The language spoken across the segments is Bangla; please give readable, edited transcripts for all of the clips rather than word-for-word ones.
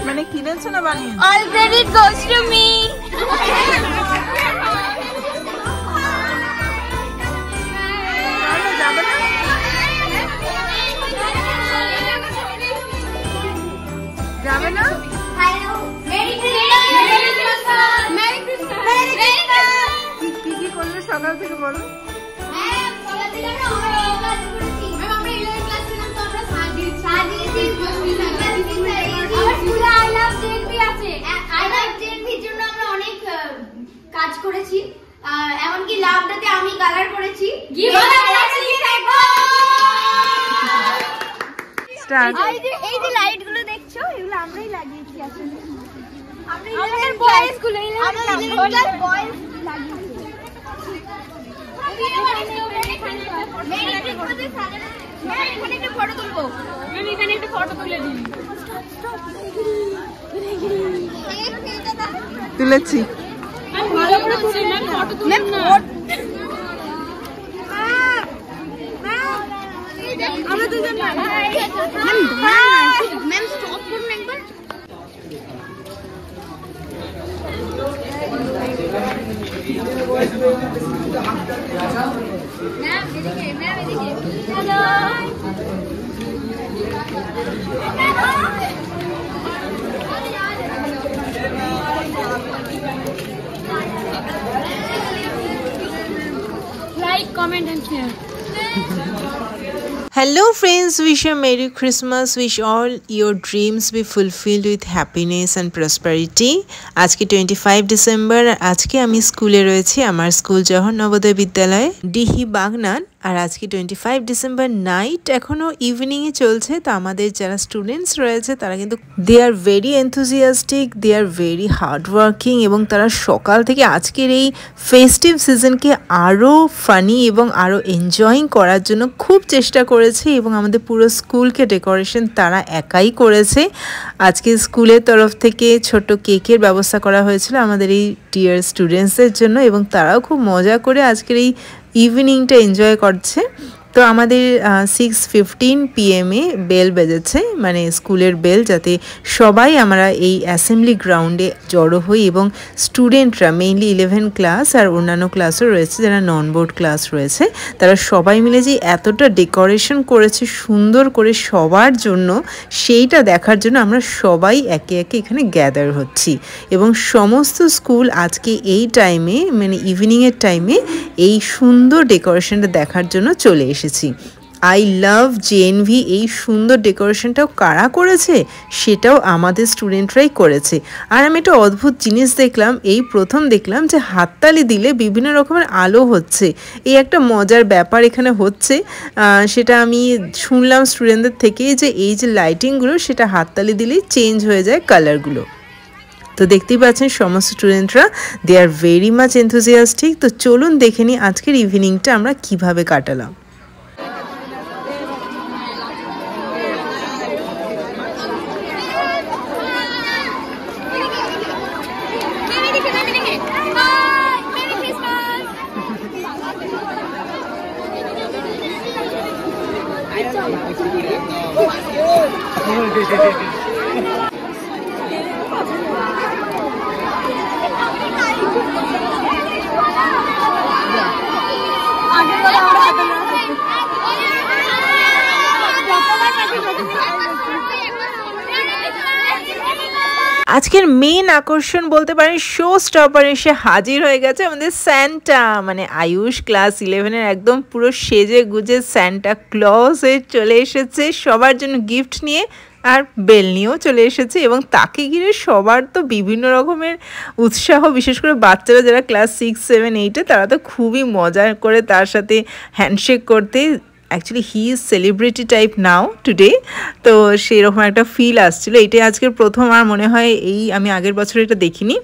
মানে কিনেছো না বানিয়ে? All credit goes to me. যাবে না? Hello. Merry Christmas. Merry Christmas. Merry Christmas. কি করলে সকাল থেকে বলো? হ্যাঁ, সকাল থেকে আমরা কাজ করছি। আমরা 11 ক্লাস ছিলাম তো আমরা সাজিয়েছি। আমার স্কুলে I love JNV আছে। I love JNV এর জন্য আমরা অনেক কাজ করেছি। এমনকি লাভটাতে আমি কালার করেছি। এই যে লাইট গুলো দেখছো এগুলো আমরাই লাগিয়েছি আসলে। আমাদের বয়েজ গুলো আমাদের বয়েজ লাগিয়েছি। এখানে একটা ফটো তুলবো। আমি এখানে একটা ফটো তুলে দিই। তুলেছি। আমি ভালো করে তুলি না ফটো তুলি না। আমরা দুজন না। ম্যাম স্টপ করুন একবার। ম্যাম এদিকে hello like comment and share. Hello friends, wish you a Merry Christmas, wish all your dreams be fulfilled with happiness and prosperity. আজকে 25 ডিসেম্বর, আজকে আমি স্কুলে রয়েছি, আমার স্কুল জওহর নবোদয় বিদ্যালয় ডিহি বাগনান। আর আজকে 25 ডিসেম্বর নাইট, এখনও ইভিনিংয়ে চলছে। তো আমাদের যারা স্টুডেন্টস রয়েছে তারা কিন্তু they are very enthusiastic, they are very hard working, এবং তারা সকাল থেকে আজকের এই ফেস্টিভ সিজনকে আরও ফানি এবং আরও এনজয়িং করার জন্য খুব চেষ্টা করেছে, এবং আমাদের পুরো স্কুলকে ডেকোরেশন তারা একাই করেছে। আজকে স্কুলের তরফ থেকে ছোট কেকের ব্যবস্থা করা হয়েছিল আমাদের এই ডিয়ার স্টুডেন্টসদের জন্য, এবং তারাও খুব মজা করে আজকের এই ইভিনিংটা এনজয় করছে। তো আমাদের 6:15 PM বেল বেজেছে, মানে স্কুলের বেল, যাতে সবাই আমরা এই অ্যাসেম্বলি গ্রাউন্ডে জড়ো হই, এবং স্টুডেন্টরা মেইনলি 11 ক্লাস আর অন্যান্য ক্লাসও রয়েছে যারা নন বোর্ড ক্লাস রয়েছে, তারা সবাই মিলে যে এতটা ডেকোরেশন করেছে সুন্দর করে সবার জন্য, সেইটা দেখার জন্য আমরা সবাই একে একে এখানে গ্যাদার হচ্ছি। এবং সমস্ত স্কুল আজকে এই টাইমে, মানে ইভিনিংয়ের টাইমে এই সুন্দর ডেকোরেশনটা দেখার জন্য চলে এসেছি। আই লাভ জেএনভি এই সুন্দর ডেকোরেশনটাও কারা করেছে, সেটাও আমাদের স্টুডেন্টরাই করেছে। আর আমি একটা অদ্ভুত জিনিস দেখলাম, এই প্রথম দেখলাম যে হাততালি দিলে বিভিন্ন রকমের আলো হচ্ছে, এই একটা মজার ব্যাপার এখানে হচ্ছে। সেটা আমি শুনলাম স্টুডেন্টদের থেকে, যে এই যে লাইটিংগুলো সেটা হাততালি দিলেই চেঞ্জ হয়ে যায় কালারগুলো। তো দেখতেই পাচ্ছেন সমস্ত স্টুডেন্টরা দে আর ভেরি মাচ এনথুজিয়াস্টিক। তো চলুন দেখে নিই আজকের ইভিনিংটা আমরা কিভাবে কাটালাম। আজকের মেন আকর্ষণ বলতে পারেন, শো স্টপার এসে হাজির হয়ে গেছে আমাদের স্যান্টা, মানে আয়ুষ ক্লাস 11-এর একদম পুরো সেজে গুজে স্যান্টা ক্লজ হয়ে চলে এসেছে সবার জন্য গিফট নিয়ে, আর বেল নিয়েও চলে এসেছে। এবং তাকে ঘিরে সবার তো বিভিন্ন রকমের উৎসাহ, বিশেষ করে বাচ্চারা যারা ক্লাস 6, 7, 8-এ, তারা তো খুবই মজা করে তার সাথে হ্যান্ডশেক করতে। Actually he is celebrity type now today, তো সেরকম একটা ফিল আসছিলো। এটাই আজকের প্রথম, আর মনে হয় আমি আগের বছর এটা দেখিনি।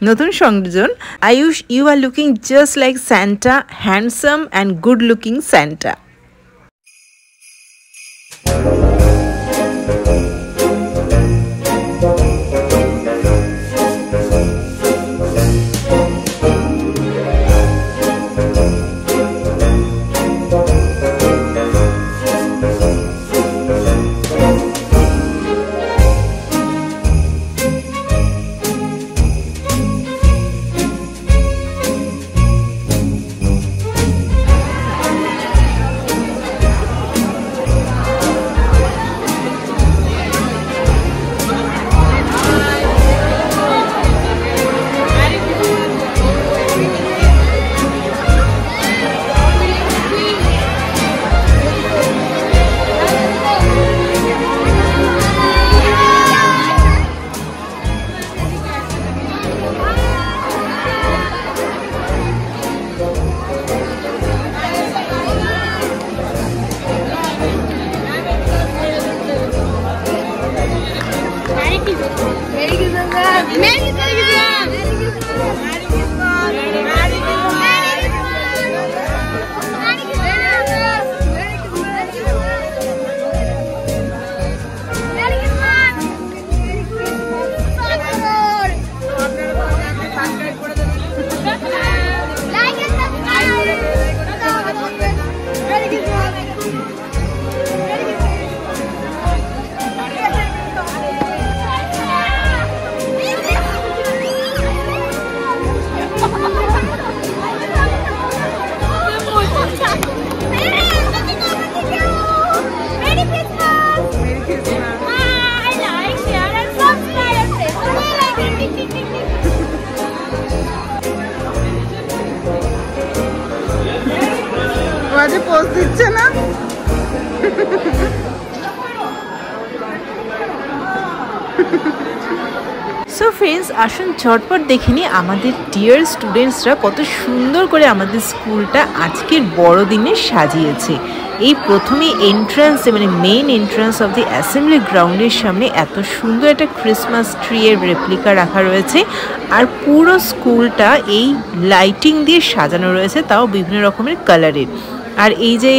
নতুন সংযোজন, Ayush you are looking just like Santa, handsome and good looking Santa. লজে পোস্ট দিচ্ছে না। সো ফ্রেন্ডস, আসুন ঝটপট দেখে নিই আমাদের ডিয়ার স্টুডেন্টসরা কত সুন্দর করে আমাদের স্কুলটা আজকের বড়দিনে সাজিয়েছে। এই প্রথমে এন্ট্রান্সে মানে main entrance of the assembly গ্রাউন্ডের সামনে এত সুন্দর একটা ক্রিসমাস ট্রি এর রেপ্লিকা রাখা রয়েছে, আর পুরো স্কুলটা এই লাইটিং দিয়ে সাজানো রয়েছে, তাও বিভিন্ন রকমের কালারের। আর এই যে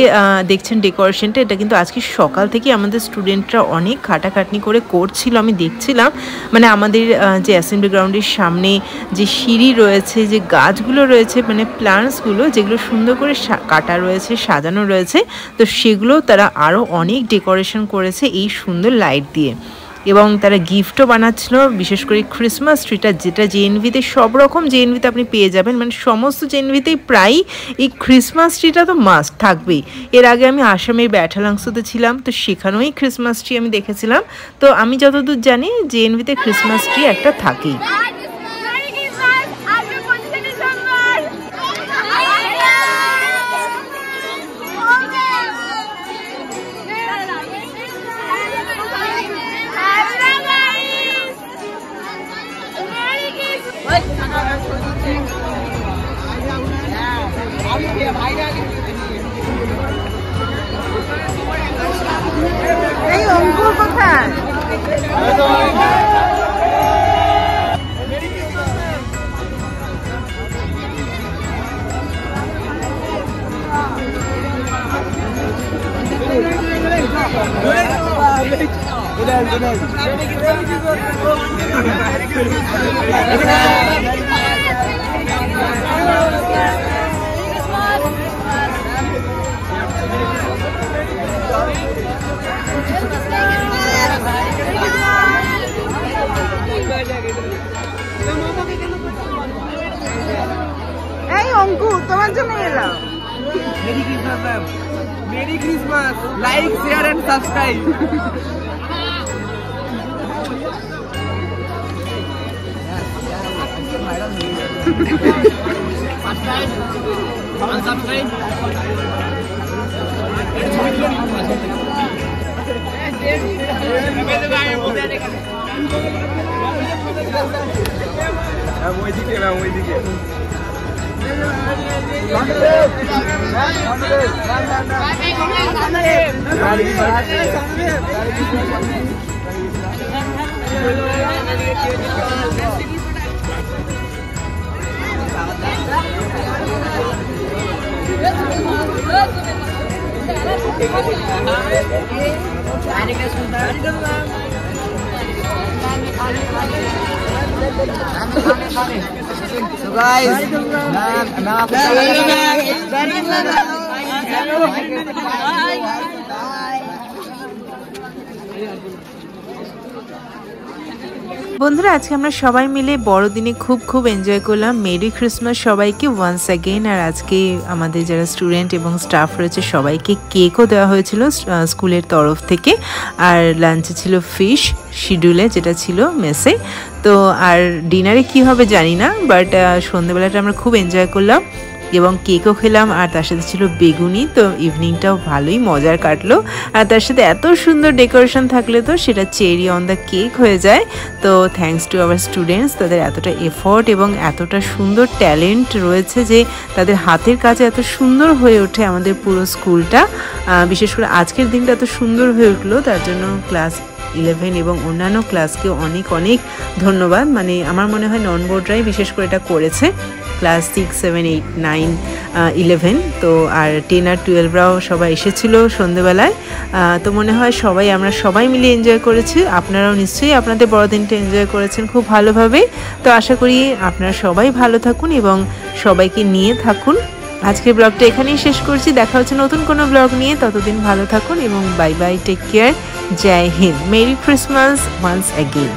দেখছেন ডেকোরেশনটা, এটা কিন্তু আজকে সকাল থেকে আমাদের স্টুডেন্টরা অনেক খাটাখাটনি করে করছিল। আমি দেখছিলাম মানে আমাদের যে অ্যাসেম্বলি গ্রাউন্ডের সামনে যে সিঁড়ি রয়েছে, যে গাছগুলো রয়েছে মানে প্লান্টসগুলো যেগুলো সুন্দর করে কাটা রয়েছে, সাজানো রয়েছে, তো সেগুলো তারা আরও অনেক ডেকোরেশন করেছে এই সুন্দর লাইট দিয়ে। এবং তারা গিফটও বানাচ্ছিল, বিশেষ করে ক্রিসমাস ট্রিটা, যেটা জেএনভিতে সব রকম জেএনভিতে আপনি পেয়ে যাবেন, মানে সমস্ত জেএনভিতেই প্রায় এই ক্রিসমাস ট্রিটা তো মাস্ট থাকবেই। এর আগে আমি আসামের ব্যাঠালাংশতে ছিলাম, তো সেখানেও এই ক্রিসমাস ট্রি আমি দেখেছিলাম। তো আমি যতদূর জানি জেএনভিতে ক্রিসমাস ট্রি একটা থাকেই। এই অঙ্কুর কোথায়? এই অঙ্কু, তোমার জন্য এলাম। Merry Christmas ma'am, merry Christmas. Like, share and subscribe. ওইদিকে So guys, বন্ধুরা, আজকে আমরা সবাই মিলে বড়দিনে খুব এনজয় করলাম। মেরি ক্রিসমাস সবাইকে ওয়ান্স অ্যাগেন। আর আজকে আমাদের যারা স্টুডেন্ট এবং স্টাফ রয়েছে সবাইকে কেকও দেওয়া হয়েছিল স্কুলের তরফ থেকে। আর লাঞ্চে ছিল ফিশ শিডিউলে, যেটা ছিল মেসে। তো আর ডিনারে কি হবে জানি না, বাট সন্ধ্যেবেলাটা আমরা খুব এনজয় করলাম এবং কেকও খেলাম। আর তার সাথে ছিল বেগুনি। তো ইভিনিংটাও ভালোই মজার কাটলো। আর তার সাথে এত সুন্দর ডেকোরেশন থাকলে তো সেটা চেরি অন দ্য কেক হয়ে যায়। তো থ্যাঙ্কস টু আওয়ার স্টুডেন্টস, তাদের এতটা এফোর্ট এবং এতটা সুন্দর ট্যালেন্ট রয়েছে যে তাদের হাতের কাছে এত সুন্দর হয়ে ওঠে আমাদের পুরো স্কুলটা। বিশেষ করে আজকের দিনটা এত সুন্দর হয়ে উঠলো, তার জন্য ক্লাস 11 এবং অন্যান্য ক্লাসকে অনেক ধন্যবাদ। মানে আমার মনে হয় নন বোর্ডরাই বিশেষ করে এটা করেছে, ক্লাস 6, 7, 8, 9, 11। তো আর 10 আর 12রাও সবাই এসেছিল সন্ধ্যেবেলায়। তো মনে হয় আমরা সবাই মিলে এনজয় করেছি। আপনারাও নিশ্চয়ই আপনাদের বড়দিনটা এনজয় করেছেন খুব ভালোভাবে। তো আশা করি আপনারা সবাই ভালো থাকুন এবং সবাইকে নিয়ে থাকুন। আজকের ব্লগটা এখানেই শেষ করছি। দেখা হচ্ছে নতুন কোনো ব্লগ নিয়ে। ততদিন ভালো থাকুন এবং bye bye, take care, Jai Hind, merry Christmas once again.